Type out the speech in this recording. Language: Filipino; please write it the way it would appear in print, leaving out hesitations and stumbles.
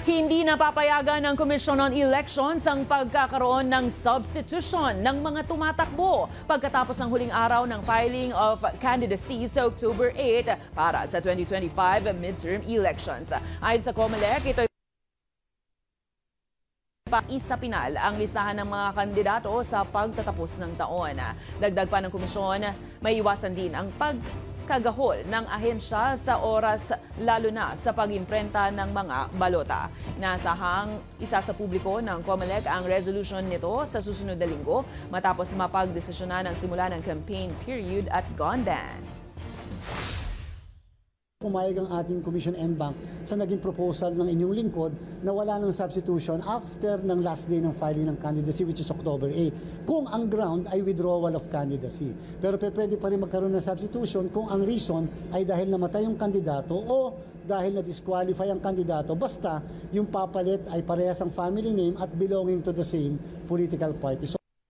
Hindi napapayagan ng Commission on Elections ang pagkakaroon ng substitution ng mga tumatakbo pagkatapos ng huling araw ng filing of candidacy sa October 8 para sa 2025 midterm elections. Ayon sa COMELEC, ito isa pinal ang listahan ng mga kandidato sa pagtatapos ng taon. Dagdag pa ng komisyon, may iwasan din ang pagkagahol ng ahensya sa oras lalo na sa pag-imprenta ng mga balota. Inasahang isa sa publiko ng COMELEC ang resolution nito sa susunod na linggo matapos mapagdesisyonan ng simula ng campaign period at Gondan. Pumayag ang ating Commission NBank sa naging proposal ng inyong lingkod na wala ng substitution after ng last day ng filing ng candidacy, which is October 8, kung ang ground ay withdrawal of candidacy. Pero pwede pa rin magkaroon ng substitution kung ang reason ay dahil namatay yung kandidato o dahil na-disqualify ang kandidato, basta yung papalit ay parehas ang family name at belonging to the same political party. So,